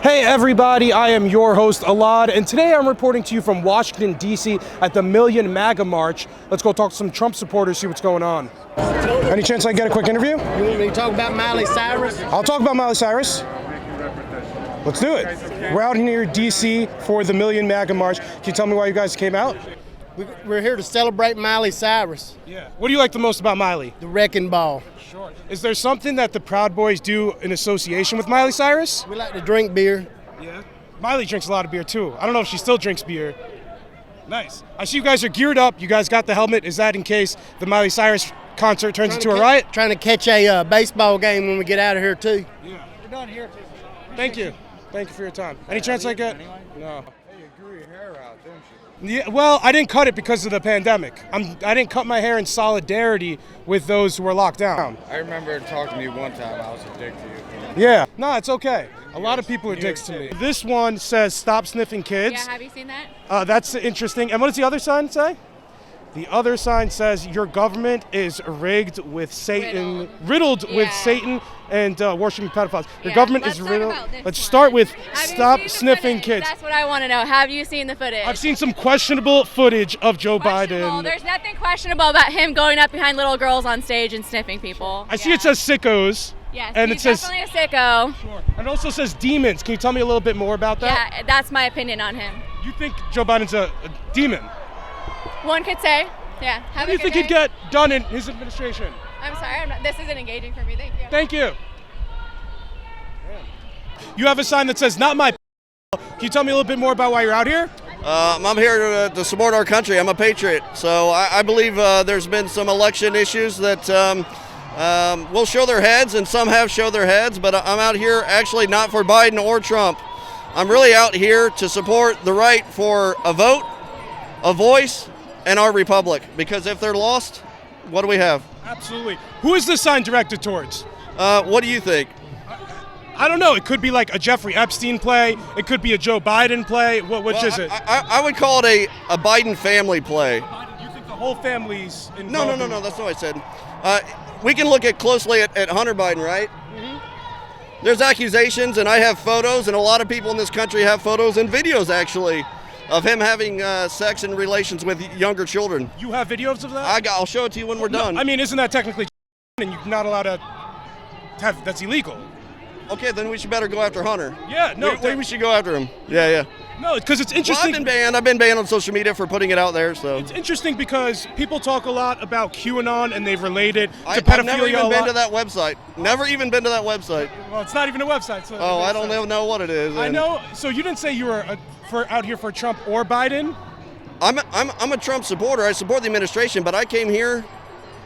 Hey everybody, I am your host Elad, and today I'm reporting to you from Washington, D.C. at the MAGA March. Let's go talk to some Trump supporters, see what's going on. Any chance I can get a quick interview? You want me to talk about Miley Cyrus? I'll talk about Miley Cyrus. Let's do it. We're out here in D.C. for the MAGA March. Can you tell me why you guys came out? We're here to celebrate Miley Cyrus. Yeah. What do you like the most about Miley? The wrecking ball. Sure. Is there something that the Proud Boys do in association with Miley Cyrus? We like to drink beer. Yeah. Miley drinks a lot of beer too. I don't know if she still drinks beer. Nice. I see you guys are geared up. You guys got the helmet. Is that in case the Miley Cyrus concert turns into a riot? Trying to catch a baseball game when we get out of here too. Yeah. We're done here. Thank you. Thank you for your time. Any chance I get? No. Hey, you grew your hair out, didn't you? Yeah, well, I didn't cut it because of the pandemic. I didn't cut my hair in solidarity with those who were locked down. I remember talking to you one time. I was a dick to you. Yeah. No, it's okay. A lot of people are dicks to me. This one says, "Stop sniffing kids." Yeah, have you seen that? That's interesting. And what does the other sign say? The other sign says, "Your government is rigged with Satan, riddled with Satan and worshiping pedophiles." Your government is riddled. Let's start with "Stop sniffing kids." That's what I want to know. Have you seen the footage? I've seen some questionable footage of Joe Biden. There's nothing questionable about him going up behind little girls on stage and sniffing people. I see it says sickos. Yes, and he's it says definitely a sicko. Sure. And it also says demons. Can you tell me a little bit more about that? Yeah, that's my opinion on him. You think Joe Biden's a demon? One could say. Yeah. What do you think he'd get done in his administration? I'm sorry, this isn't engaging for me. Thank you. Thank you. You have a sign that says, "Not my." Can you tell me a little bit more about why you're out here? I'm here to support our country. I'm a patriot. So I believe there's been some election issues that will show their heads, and some have showed their heads, but I'm out here actually not for Biden or Trump. I'm really out here to support the right for a vote, a voice, and our republic. Because if they're lost, what do we have? Absolutely. Who is this sign directed towards? What do you think? I don't know. It could be like a Jeffrey Epstein play. It could be a Joe Biden play. Which is it? I would call it a Biden family play. You think the whole family's involved? No. That's not what I said. We can look closely at Hunter Biden, right? Mm-hmm. There's accusations, and I have photos, and a lot of people in this country have photos and videos, actually, of him having sex and relations with younger children. You have videos of that? I'll show it to you when we're done. I mean, isn't that technically and you're not allowed to have, that's illegal? Okay, then we should better go after Hunter. Yeah, no. We should go after him. Yeah. No, because it's interesting. Well, I've been banned on social media for putting it out there, so. It's interesting because people talk a lot about QAnon and they've related to I've pedophilia never even a been lot. to that website. Never even been to that website. Well, it's not even a website. So oh, I don't even know what it is. I know. So you didn't say you were out here for Trump or Biden? I'm a Trump supporter. I support the administration, but I came here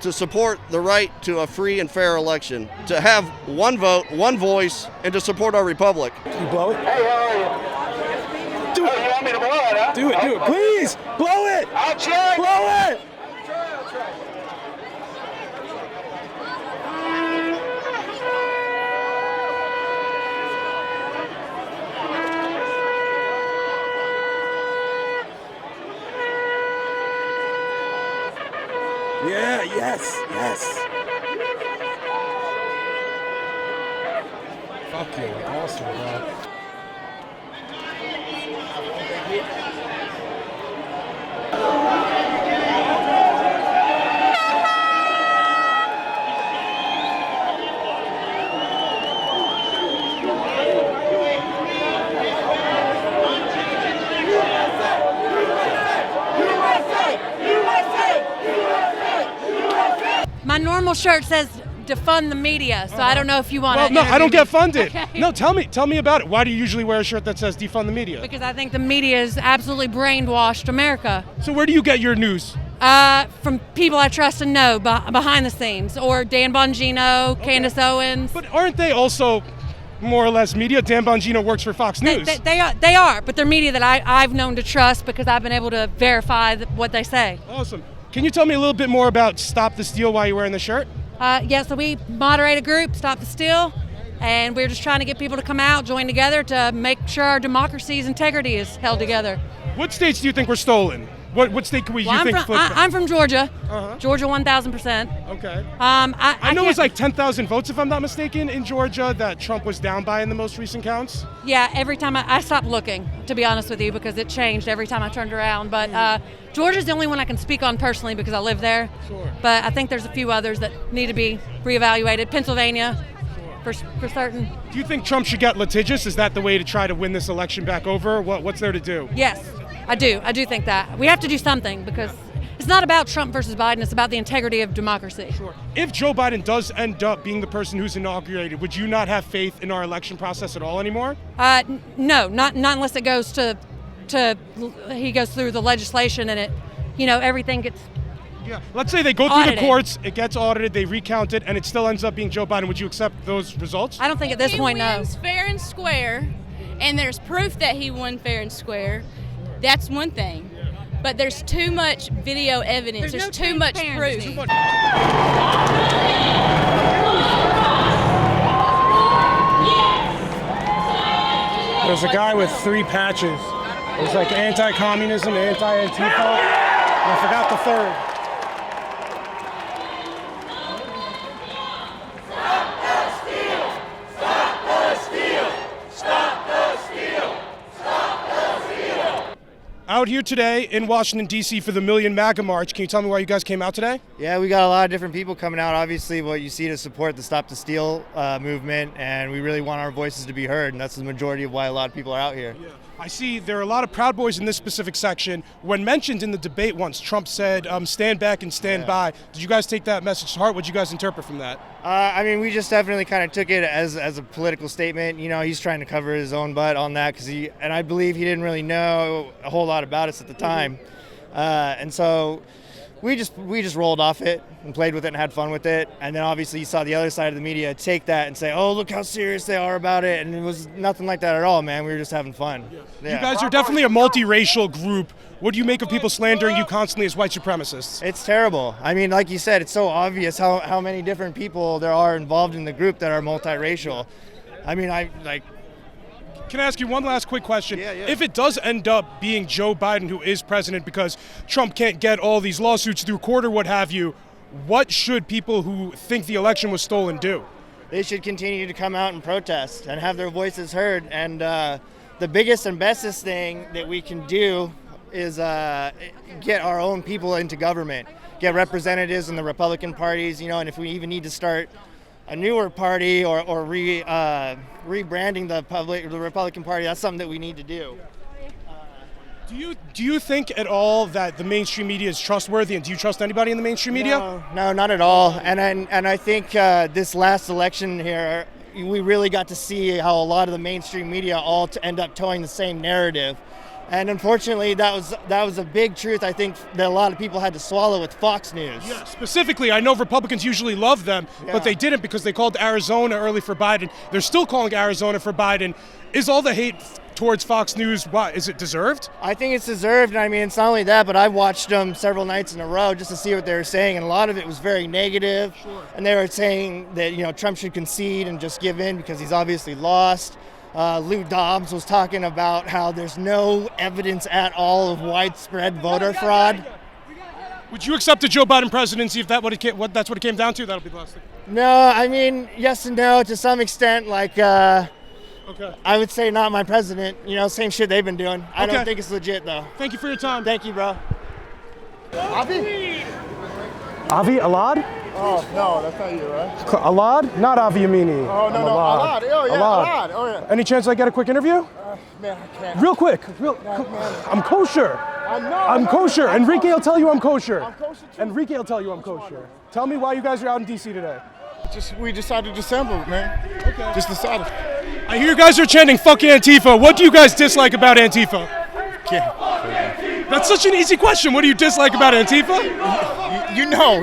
to support the right to a free and fair election, to have one vote, one voice, and to support our republic. Can you blow it? Hey, how are you? Do it. You want me to blow it, huh? Do it, please! Blow it! I'll try. Blow it! I'll try. Yeah, yes. Fuck you, awesome, bro. My normal shirt says Defund the Media, so I don't know if you want to. Well, no, I don't get funded. Okay. No, tell me about it. Why do you usually wear a shirt that says Defund the Media? Because I think the media has absolutely brainwashed America. So where do you get your news? From people I trust and know behind the scenes, or Dan Bongino, Candace Owens. But aren't they also more or less media? Dan Bongino works for Fox News. They are, but they're media that I've known to trust because I've been able to verify what they say. Awesome. Can you tell me a little bit more about Stop the Steal while you're wearing the shirt? So we moderate a group, Stop the Steal, and we're just trying to get people to come out, join together to make sure our democracy's integrity is held together. What states do you think were stolen? What state can you think? I'm from Georgia. Uh-huh. Georgia, 1,000%. Okay. I know it was can't- like 10,000 votes, if I'm not mistaken, in Georgia that Trump was down by in the most recent counts. Yeah, every time I stopped looking, to be honest with you, because it changed every time I turned around. But Georgia's the only one I can speak on personally because I live there. Sure. But I think there's a few others that need to be reevaluated. Pennsylvania, for certain. Do you think Trump should get litigious? Is that the way to try to win this election back over? What's there to do? Yes, I do. I do think that. We have to do something because it's not about Trump versus Biden. It's about the integrity of democracy. Sure. If Joe Biden does end up being the person who's inaugurated, would you not have faith in our election process at all anymore? No, not unless it goes to he goes through the legislation and it, everything gets. Yeah. Let's say they go through Audited. the courts, it gets audited, they recount it, and it still ends up being Joe Biden. Would you accept those results? I don't think at this point, no. He wins fair and square, and there's proof that he won fair and square. That's one thing. But there's too much video evidence. There's too much proof. There's a guy with 3 patches. It was like anti-communism, anti-Antifa, and I forgot the third. Out here today in Washington, D.C. for the Million MAGA March. Can you tell me why you guys came out today? Yeah, we got a lot of different people coming out. Obviously, what you see to support the Stop the Steal movement, and we really want our voices to be heard, and that's the majority of why a lot of people are out here. Yeah. I see there are a lot of Proud Boys in this specific section. When mentioned in the debate once, Trump said, stand back and stand by. Did you guys take that message to heart? What did you guys interpret from that? We just definitely kind of took it as a political statement. He's trying to cover his own butt on that and I believe he didn't really know a whole lot about us at the time. And so we just rolled off it and played with it and had fun with it. And then obviously you saw the other side of the media take that and say, oh, look how serious they are about it. And it was nothing like that at all, man. We were just having fun. Yeah. You guys are definitely a multiracial group. What do you make of people slandering you constantly as white supremacists? It's terrible. Like you said, it's so obvious how many different people there are involved in the group that are multiracial. Can I ask you one last quick question? Yeah. If it does end up being Joe Biden who is president because Trump can't get all these lawsuits through court or what have you, what should people who think the election was stolen do? They should continue to come out and protest and have their voices heard. And the biggest and bestest thing that we can do is get our own people into government, get representatives in the Republican parties, and if we even need to start a newer party or rebranding the Republican Party, that's something that we need to do. Do you think at all that the mainstream media is trustworthy, and do you trust anybody in the mainstream media? No, not at all. And I think this last election here, we really got to see how a lot of the mainstream media all end up towing the same narrative. And unfortunately, that was a big truth, I think, that a lot of people had to swallow with Fox News. Yeah, specifically, I know Republicans usually love them, but they didn't because they called Arizona early for Biden. They're still calling Arizona for Biden. Is all the hate towards Fox News, is it deserved? I think it's deserved. It's not only that, but I watched them several nights in a row just to see what they were saying, and a lot of it was very negative. Sure. And they were saying that Trump should concede and just give in because he's obviously lost. Lou Dobbs was talking about how there's no evidence at all of widespread voter fraud. Would you accept a Joe Biden presidency if that's what it came down to? That'll be the last thing. No, yes and no to some extent. Okay. I would say not my president. Same shit they've been doing. I don't think it's legit though. Thank you for your time. Thank you, bro. Avi, Elad? Oh, no, that's not you, right? Elad? Not Avi Yamini. Oh, no, Elad. Oh, yeah, Elad. Oh, yeah. Any chance I get a quick interview? Man, I can't. Real quick. I'm kosher. I know. I'm kosher. Enrique will tell you I'm kosher. I'm kosher too. Enrique will tell you I'm kosher. Tell me why you guys are out in D.C. today. We decided to assemble, man. Okay. Just decided. I hear you guys are chanting, fuck Antifa. What do you guys dislike about Antifa? That's such an easy question. What do you dislike about Antifa? You know.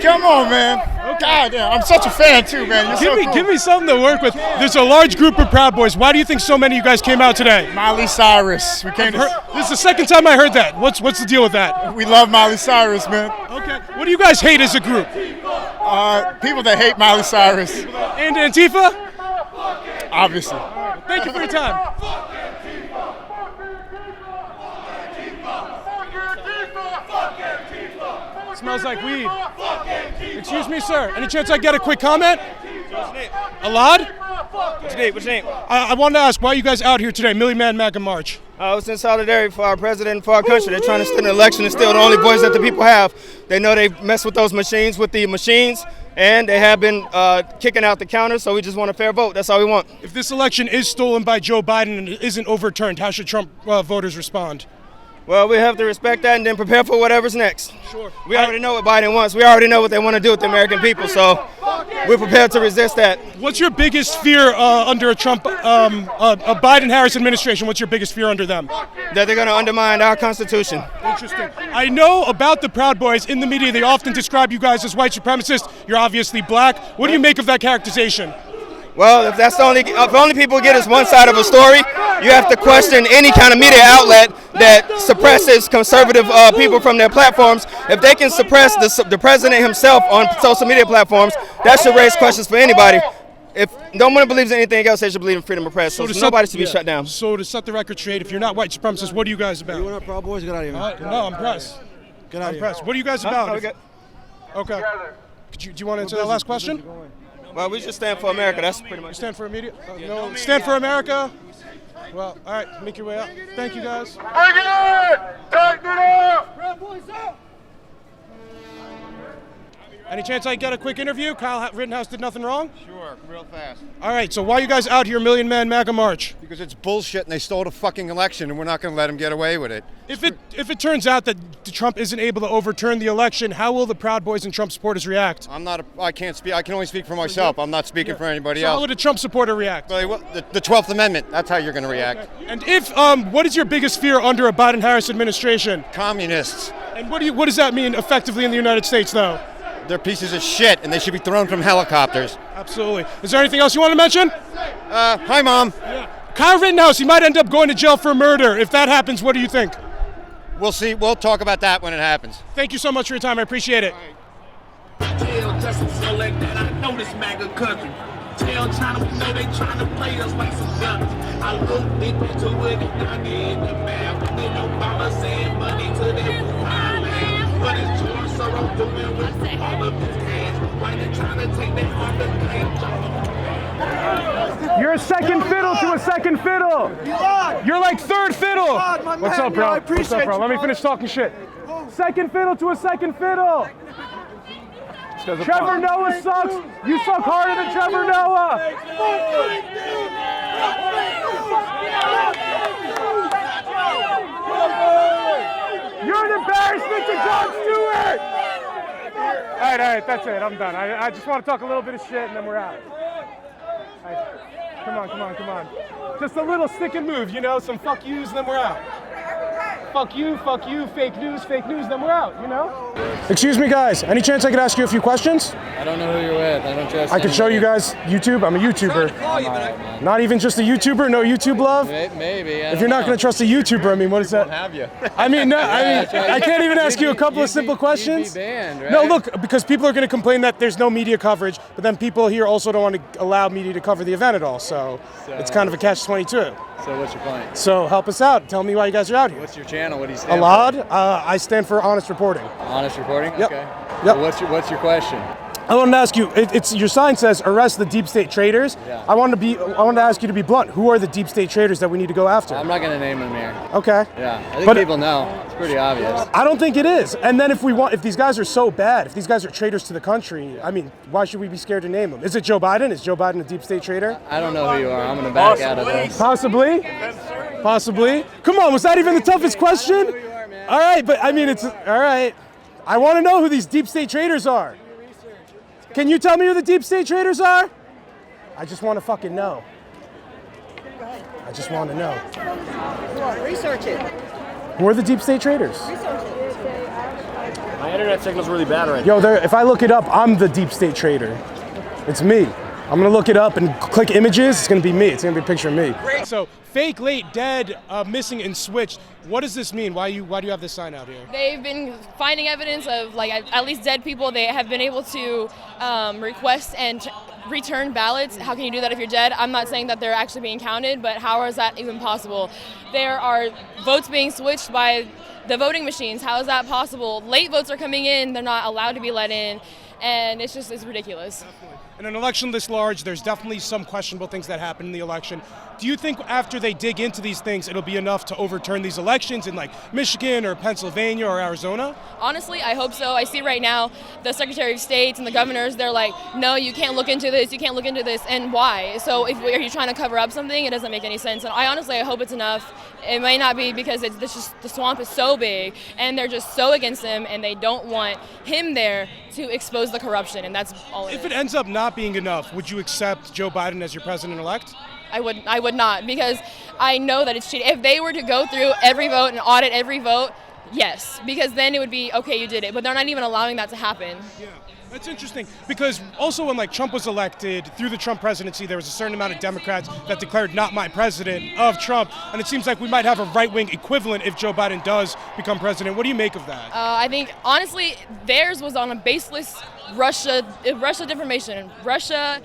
Come on, man. God damn, I'm such a fan too, man. Give me something to work with. There's a large group of Proud Boys. Why do you think so many of you guys came out today? Miley Cyrus. This is the second time I heard that. What's the deal with that? We love Miley Cyrus, man. Okay. What do you guys hate as a group? People that hate Miley Cyrus. And Antifa? Obviously. Thank you for your time. Smells like weed. Excuse me, sir. Any chance I get a quick comment? Elad? What's your name? I wanted to ask, why are you guys out here today? Millie Man MAGA March. It's in solidarity for our president and for our country. They're trying to steal an election and steal the only voice that the people have. They know they mess with those machines, and they have been kicking out the counters, so we just want a fair vote. That's all we want. If this election is stolen by Joe Biden and it isn't overturned, how should Trump voters respond? Well, we have to respect that and then prepare for whatever's next. Sure. We already know what Biden wants. We already know what they want to do with the American people, so we're prepared to resist that. What's your biggest fear under a Trump, a Biden-Harris administration? What's your biggest fear under them? That they're going to undermine our Constitution. Interesting. I know about the Proud Boys. In the media, they often describe you guys as white supremacists. You're obviously black. What do you make of that characterization? Well, if that's if only people get us one side of a story, you have to question any kind of media outlet that suppresses conservative people from their platforms. If they can suppress the president himself on social media platforms, that should raise questions for anybody. If no one believes in anything else, they should believe in freedom of press. So nobody should be shut down. So to set the record straight, if you're not white supremacists, what are you guys about? You want Proud Boys? Get out of here. No, I'm pressed. Get out of I'm here. pressed. What are you guys about? Okay. Do you want to answer that last question? Well, we just stand for America. That's pretty much. You stand for America? No. Stand for America? Well, all right. Make your way out. Thank you, guys. Bring it in! Take it up! Proud Boys out! Any chance I get a quick interview? Kyle Rittenhouse did nothing wrong? Sure, real fast. All right, so why are you guys out here, Million Man MAGA March? Because it's bullshit and they stole the fucking election and we're not going to let them get away with it. If it turns out that Trump isn't able to overturn the election, how will the Proud Boys and Trump supporters react? I can't speak. I can only speak for myself. I'm not speaking for anybody else. How would a Trump supporter react? The 12th Amendment, that's how you're going to react. And if, what is your biggest fear under a Biden-Harris administration? Communists. And what does that mean effectively in the United States, though? They're pieces of shit, and they should be thrown from helicopters. Absolutely. Is there anything else you want to mention? Hi, Mom. Yeah. Kyle Rittenhouse, he might end up going to jail for murder. If that happens, what do you think? We'll see. We'll talk about that when it happens. Thank you so much for your time. I appreciate it. Tell Justin Select that I know this MAGA cousin. Tell China we know they trying to play us like some guns. I look deep into it and I need the map. And then Obama saying money to them who land. But it's George Soros doing with all of his cash. Why they trying to take that hard to claim? You're a second fiddle to a second fiddle. You're like third fiddle. What's up, bro? What's up, bro? Let me finish talking shit. Second fiddle to a second fiddle. Trevor Noah sucks. You suck harder than Trevor Noah. You're an embarrassment to Jon Stewart. All right, that's it. I'm done. I just want to talk a little bit of shit and then we're out. All right. Come on. Just a little stick and move, some fuck yous, then we're out. Fuck you, fake news, then we're out, Excuse me, guys. Any chance I could ask you a few questions? I don't know who you're with. I don't trust I could show you guys YouTube. I'm a YouTuber. Not even just a YouTuber? No YouTube love? Maybe. If you're not going to trust a YouTuber, what is that? Have you? I can't even ask you a couple of simple questions. You'd be banned, right? No, look, because people are going to complain that there's no media coverage, but then people here also don't want to allow media to cover the event at all. So it's kind of a catch-22. So what's your point? So help us out. Tell me why you guys are out here. What's your channel? What do you stand Elad. for? I stand for honest reporting. Honest reporting? Yep. Okay. Yep. So what's your question? I wanted to ask you. It's your sign says arrest the deep state traitors. Yeah. I wanted to ask you to be blunt. Who are the deep state traitors that we need to go after? I'm not going to name them here. Okay. Yeah. I think people know. It's pretty obvious. I don't think it is. And then if these guys are so bad, if these guys are traitors to the country, why should we be scared to name them? Is it Joe Biden? Is Joe Biden a deep state traitor? I don't know who you are. I'm going to back out of this. Possibly. Come on, was that even the toughest question? All right, but it's all right. I want to know who these deep state traitors are. Can you tell me who the deep state traitors are? I just want to fucking know. I just want to know. Research it. Who are the deep state traitors? My internet signal's really bad right now. Yo, if I look it up, I'm the deep state traitor. It's me. I'm gonna look it up and click images. It's gonna be me. It's gonna be a picture of me. So fake, late, dead, missing, and switched. What does this mean? Why do you have this sign out here? They've been finding evidence of like at least dead people. They have been able to request and return ballots. How can you do that if you're dead? I'm not saying that they're actually being counted, but how is that even possible? There are votes being switched by the voting machines. How is that possible? Late votes are coming in. They're not allowed to be let in. And it's ridiculous. In an election this large, there's definitely some questionable things that happen in the election. Do you think after they dig into these things, it'll be enough to overturn these elections in like Michigan or Pennsylvania or Arizona? Honestly, I hope so. I see right now the Secretary of States and the governors, they're like, no, you can't look into this, you can't look into this, and why? So are you trying to cover up something? It doesn't make any sense. And I hope it's enough. It might not be because it's just the swamp is so big and they're just so against him and they don't want him there to expose the corruption, and that's all it is. If it ends up not being enough, would you accept Joe Biden as your president-elect? I would not, because I know that it's cheating. If they were to go through every vote and audit every vote, yes, because then it would be, okay, you did it. But they're not even allowing that to happen. Yeah, that's interesting, because also when Trump was elected, through the Trump presidency, there was a certain amount of Democrats that declared not my president of Trump, and it seems like we might have a right-wing equivalent if Joe Biden does become president. What do you make of that? I think, honestly, theirs was on a baseless Russia defamation. Russia,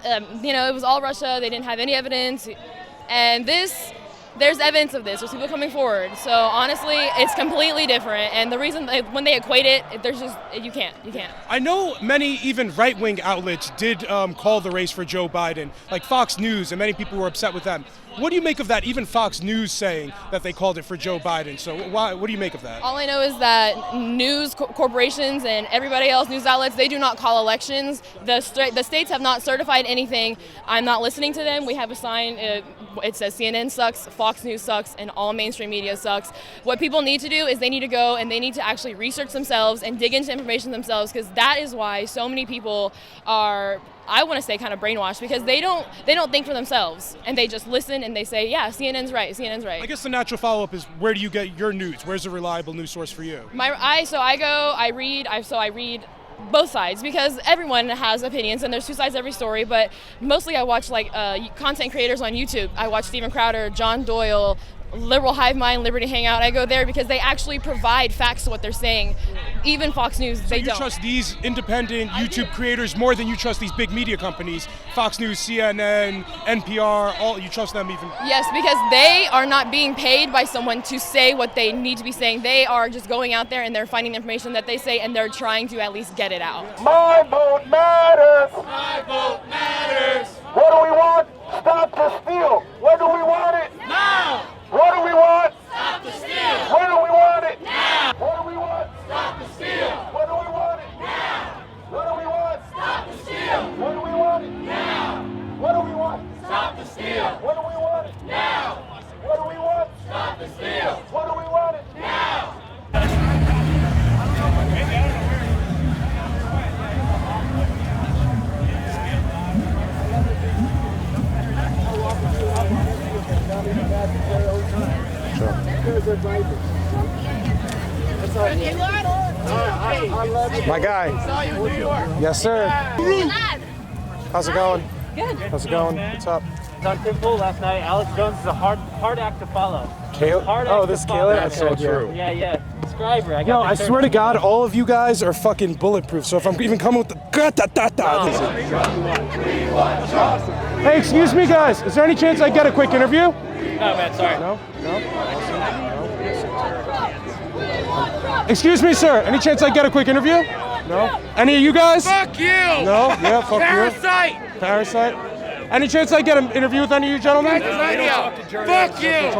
it was all Russia. They didn't have any evidence. And there's evidence of this. There's people coming forward. So honestly, it's completely different. And the reason when they equate it, you can't. I know many even right-wing outlets did call the race for Joe Biden, like Fox News, and many people were upset with them. What do you make of that? Even Fox News saying that they called it for Joe Biden. So what do you make of that? All I know is that news corporations and everybody else, news outlets, they do not call elections. The states have not certified anything. I'm not listening to them. We have a sign. It says CNN sucks, Fox News sucks, and all mainstream media sucks. What people need to do is they need to go and they need to actually research themselves and dig into information themselves, because that is why so many people are, I want to say, kind of brainwashed, because they don't think for themselves and they just listen and they say, yeah, CNN's right. I guess the natural follow-up is, where do you get your news? Where's a reliable news source for you? I read both sides, because everyone has opinions and there's two sides to every story, but mostly I watch content creators on YouTube. I watch Steven Crowder, John Doyle, Liberal Hive Mind, Liberty Hangout. I go there because they actually provide facts to what they're saying. Even Fox News, they don't. You trust these independent YouTube creators more than you trust these big media companies, Fox News, CNN, NPR, you trust them even? Yes, because they are not being paid by someone to say what they need to be saying. They are just going out there and they're finding the information that they say and they're trying to at least get it out. My vote matters. My vote matters. What do we want? Stop the steal. When do we want it? Now. What do we want? Stop the steal. When do we want it? Now. What do we want? Stop the steal. When do we want it? Now. What do we want? Stop the steal. When do we want it? Now. What do we want? Stop the steal. When do we want it? Now. What do we want? Stop the steal. When do we want it? Now. My guy. Yes, sir. How's it going? Good. How's it going? What's up? It's on Tim Pool last night. Alex Jones is a hard act to follow. Oh, this is Kayla? That's so true. Yeah. Subscribe her. I swear to God, all of you guys are fucking bulletproof. So if I'm even coming with the Hey, excuse me, guys. Is there any chance I get a quick interview? No, man. Sorry. No. Excuse me, sir. Any chance I get a quick interview? No. Any of you guys? Fuck you. No. Yeah. Fuck Parasite. you. Parasite. Any chance I get an interview with any of you gentlemen? Fuck you.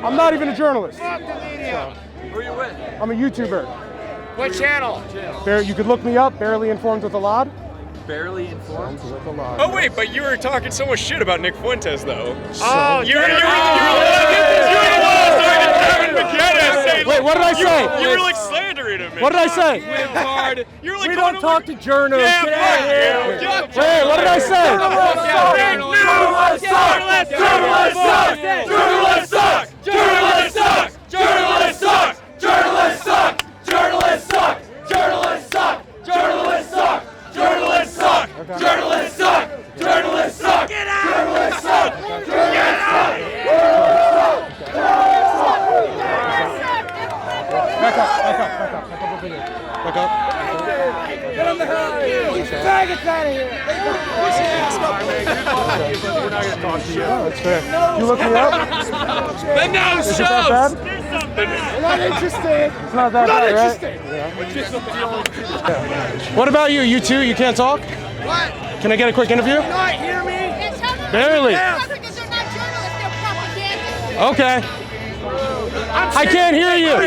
I'm not even a journalist. Fuck the media. Who are you with? I'm a YouTuber. What channel? You could look me up. Barely Informed with Elad. Barely informed. Oh wait, but you were talking so much shit about Nick Fuentes, though. Oh, you were the one saying, wait, what did I say? You were like slandering him. What did I say? You were like, we don't talk to journalists. Yeah, Get out of here. Hey, what did I say? Journalists suck. Journalists suck. Journalists suck. Journalists suck. Journalists suck. Journalists suck. Journalists suck. Journalists suck. Journalists suck. Journalists suck. talk to you. Oh, that's fair. You look me up? The nose Is it that bad? We're not interested. It's not that bad, right? What about you? You too? You can't talk? What? Can I get a quick interview? You not hear me? Barely. Okay. I can't hear you.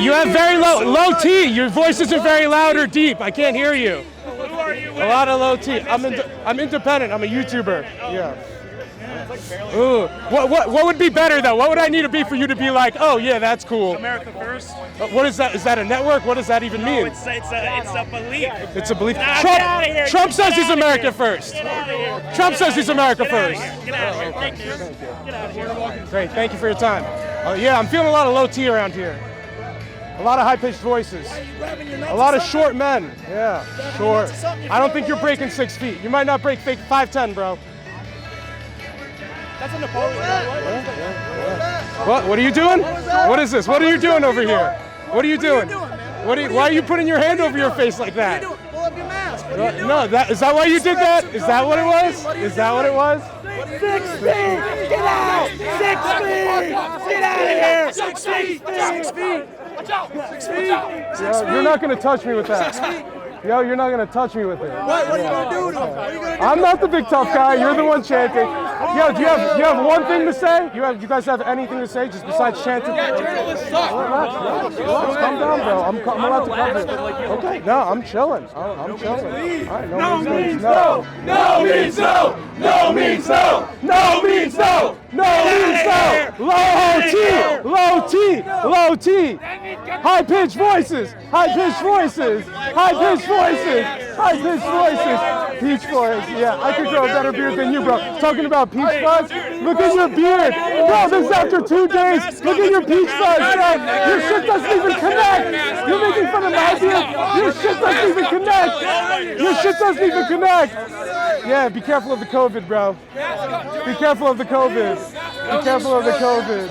You have very low T. Your voice isn't very loud or deep. I can't hear you. Who are you with? A lot of low T. I'm independent. I'm a YouTuber. Yeah. Ooh. What would be better though? What would I need to be for you to be like, oh yeah, that's cool? America first. What is that? Is that a network? What does that even mean? It's a belief. It's a belief. Nah, get outta here. Trump says Get he's outta America here. first. Get outta here. Trump says he's America Get outta first. here. Get out of here. Thank you. Get out of here. Great. Thank you for your time. Yeah, I'm feeling a lot of low T around here. A lot of high-pitched voices. A lot of short men. Yeah, short. I don't think you're breaking 6 feet. You might not break 5'10", bro. That's a Napoleon. What are you doing? What is this? What are you doing over here? What are you doing? Why are you putting your hand over your face like that? Pull up your mask. No, is that why you did that? Is that what it was? Is that what it was? 6 feet. Get out. 6 feet. Get out of here. 6 feet. 6 feet. Watch out. 6 feet. You're not gonna touch me with that. Yo, you're not gonna touch me with it. What are you gonna do to him? What are you gonna do? I'm not the big tough guy. You're the one chanting. Yo, do you have one thing to say? You guys have anything to say just besides chanting? Yeah, journalists suck. Relax. Calm down, bro. I'm allowed to come here. Okay. No, I'm chilling. I'm chilling. All right. No means no. No means no. No means no. No means no. No means no. Low T. Low T. Low T. High-pitched voices. High-pitched voices. High-pitched voices. High-pitched voices. Peach voice. Yeah, I could grow a better beard than you, bro. Talking about peach fuzz? Look at your beard. Bro, this is after 2 days. Look at your peach fuzz, bro. Your shit doesn't even connect. You're making fun of my beard. Your shit doesn't even connect. Your shit doesn't even connect. Yeah, be careful of the COVID, bro. Be careful of the COVID. Be careful of the COVID.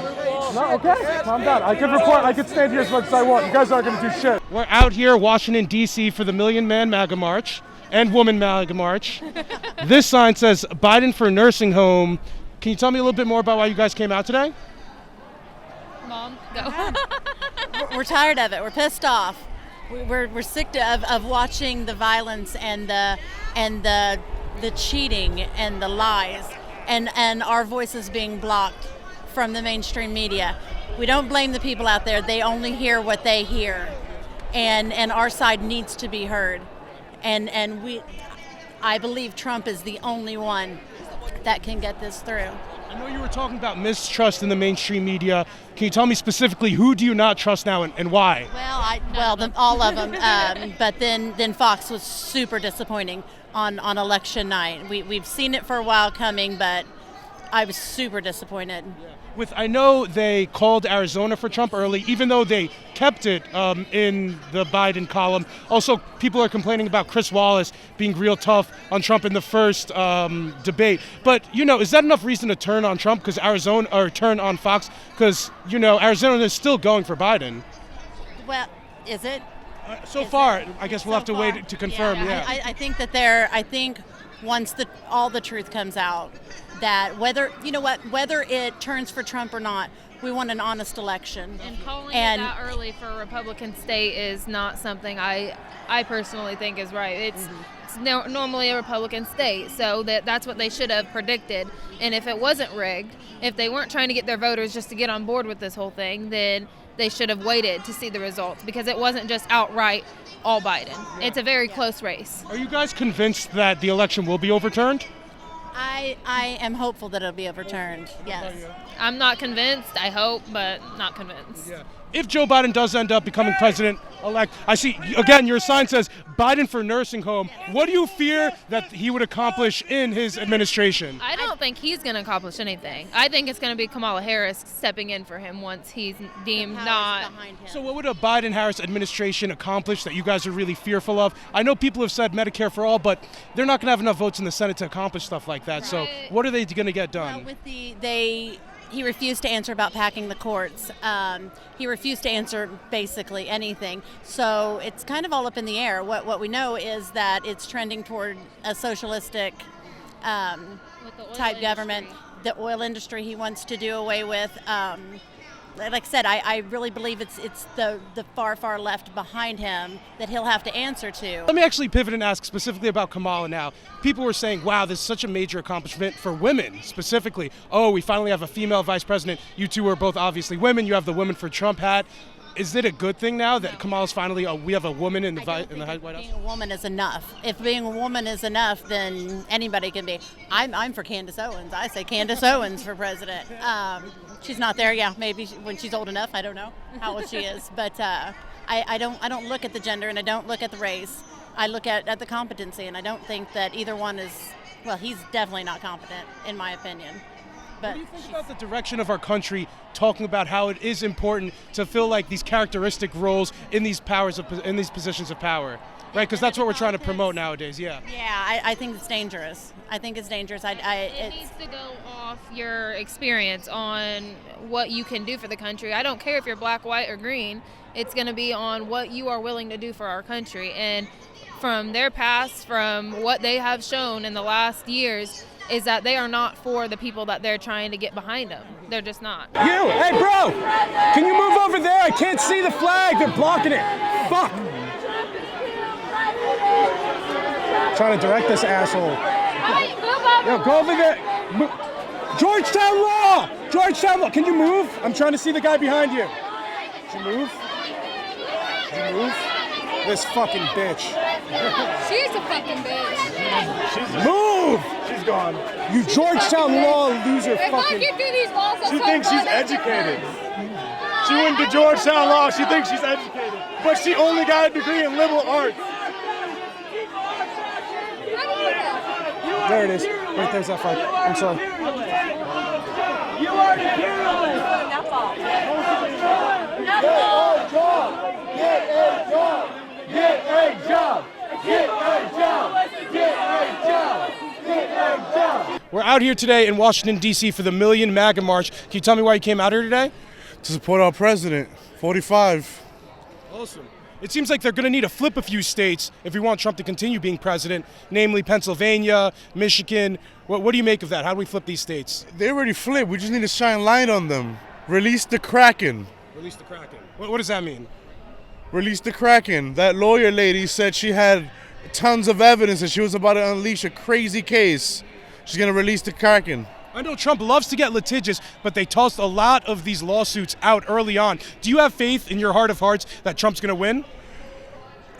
No, okay, calm down. I could stand here as much as I want. You guys aren't gonna do shit. We're out here, Washington, D.C. for the Million Man MAGA March and Woman MAGA March. This sign says Biden for nursing home. Can you tell me a little bit more about why you guys came out today? Mom, go. We're tired of it. We're pissed off. We're sick of watching the violence and the cheating and the lies and our voices being blocked from the mainstream media. We don't blame the people out there. They only hear what they hear, and our side needs to be heard. And I believe Trump is the only one that can get this through. I know you were talking about mistrust in the mainstream media. Can you tell me specifically who do you not trust now and why? Well, all of them. But then Fox was super disappointing on election night. We've seen it for a while coming, but I was super disappointed. I know they called Arizona for Trump early, even though they kept it in the Biden column. Also, people are complaining about Chris Wallace being real tough on Trump in the first debate. But, is that enough reason to turn on Trump or turn on Fox? Because, Arizona is still going for Biden. Well, is it? So far, I guess we'll have to wait to confirm. Yeah. I think that once all the truth comes out, that whether it turns for Trump or not, we want an honest election. And calling it that early for a Republican state is not something I personally think is right. It's normally a Republican state, so that's what they should have predicted. And if it wasn't rigged, if they weren't trying to get their voters just to get on board with this whole thing, then they should have waited to see the results, because it wasn't just outright all Biden. It's a very close race. Are you guys convinced that the election will be overturned? I am hopeful that it'll be overturned, yes. I'm not convinced, I hope, but not convinced. Yeah. If Joe Biden does end up becoming president-elect, I see, again, your sign says Biden for nursing home. What do you fear that he would accomplish in his administration? I don't think he's going to accomplish anything. I think it's going to be Kamala Harris stepping in for him once he's deemed not. So what would a Biden-Harris administration accomplish that you guys are really fearful of? I know people have said Medicare for all, but they're not going to have enough votes in the Senate to accomplish stuff like that. Right. So what are they going to get done? Well, he refused to answer about packing the courts. He refused to answer basically anything. So it's kind of all up in the air. What we know is that it's trending toward a socialistic type government. The oil industry he wants to do away with. Like I said, I really believe it's the far left behind him that he'll have to answer to. Let me actually pivot and ask specifically about Kamala now. People were saying, wow, this is such a major accomplishment for women specifically. Oh, we finally have a female vice president. You two are both obviously women. You have the Women for Trump hat. Is it a good thing now that Kamala's finally, we have a woman in the White House? Being a woman is enough. If being a woman is enough, then anybody can be. I'm for Candace Owens. I say Candace Owens for president. She's not there. Yeah, maybe when she's old enough. I don't know how old she is, but I don't look at the gender and I don't look at the race. I look at the competency, and I don't think that either one is. Well, he's definitely not competent, in my opinion. But what do you think about the direction of our country, talking about how it is important to fill like these characteristic roles in these positions of power, right? Because that's what we're trying to promote nowadays. Yeah. Yeah, I think it's dangerous. I think it's dangerous. It needs to go off your experience on what you can do for the country. I don't care if you're black, white, or green. It's going to be on what you are willing to do for our country. And from their past, from what they have shown in the last years, is that they are not for the people that they're trying to get behind them. They're just not. You! Hey, bro! Can you move over there? I can't see the flag. They're blocking it. Fuck! Trying to direct this asshole. Yo, go over there. Georgetown Law! Georgetown Law! Can you move? I'm trying to see the guy behind you. Did you move? Did you move? This fucking bitch. She's a fucking bitch. Move! She's gone. You Georgetown Law loser If fucking... I get through these walls, She thinks she's educated. She went to Georgetown Law. She thinks she's educated. But she only got a degree in liberal arts. There it is. Wait, there's that flag. I'm sorry. You are the hero. Get a job. Get a job. Get a job. Get a job. Get a job. Get a job. We're out here today in Washington, D.C. for the Million MAGA March. Can you tell me why you came out here today? To support our president, 45. Awesome. It seems like they're going to need to flip a few states if we want Trump to continue being president, namely Pennsylvania, Michigan. What do you make of that? How do we flip these states? They already flipped. We just need to shine light on them. Release the Kraken. Release the Kraken. What does that mean? Release the Kraken. That lawyer lady said she had tons of evidence and she was about to unleash a crazy case. She's going to release the Kraken. I know Trump loves to get litigious, but they tossed a lot of these lawsuits out early on. Do you have faith in your heart of hearts that Trump's going to win?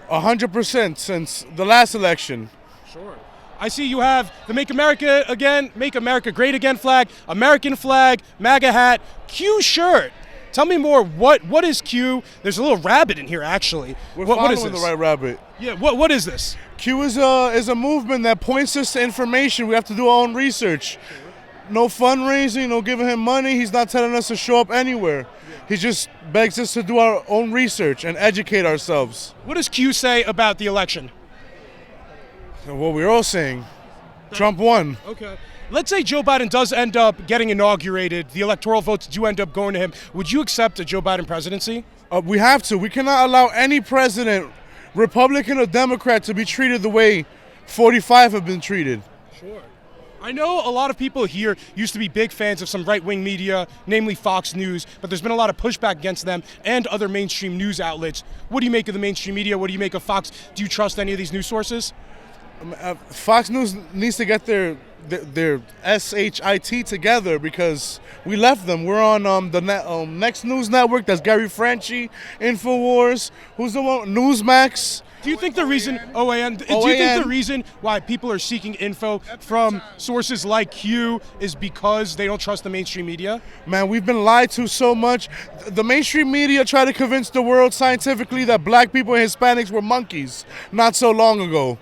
100% since the last election. Sure. I see you have the Make America Great Again flag, American flag, MAGA hat, Q shirt. Tell me more. What is Q? There's a little rabbit in here, actually. What is this? The right rabbit. Yeah. What is this? Q is a movement that points us to information. We have to do our own research. No fundraising, no giving him money. He's not telling us to show up anywhere. He just begs us to do our own research and educate ourselves. What does Q say about the election? What we're all saying. Trump won. Okay. Let's say Joe Biden does end up getting inaugurated. The electoral votes do end up going to him. Would you accept a Joe Biden presidency? We have to. We cannot allow any president, Republican or Democrat, to be treated the way 45 have been treated. Sure. I know a lot of people here used to be big fans of some right-wing media, namely Fox News, but there's been a lot of pushback against them and other mainstream news outlets. What do you make of the mainstream media? What do you make of Fox? Do you trust any of these news sources? Fox News needs to get their SHIT together because we left them. We're on the Next News Network. That's Gary Franchi, InfoWars. Who's the one? Newsmax. Do you think the reason OAN? Do you think the reason why people are seeking info from sources like Q is because they don't trust the mainstream media? Man, we've been lied to so much. The mainstream media tried to convince the world scientifically that black people and Hispanics were monkeys not so long ago.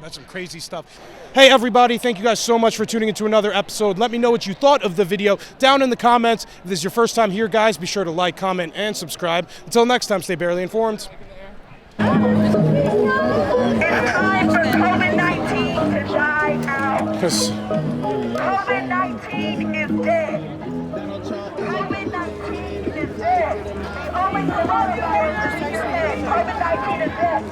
That's some crazy stuff. Hey everybody, thank you guys so much for tuning into another episode. Let me know what you thought of the video down in the comments. If this is your first time here, guys, be sure to like, comment, and subscribe. Until next time, stay barely informed. It's time for COVID-19 to die out. COVID-19 is dead. COVID-19 is dead. The only coronavirus is dead. COVID-19 is dead.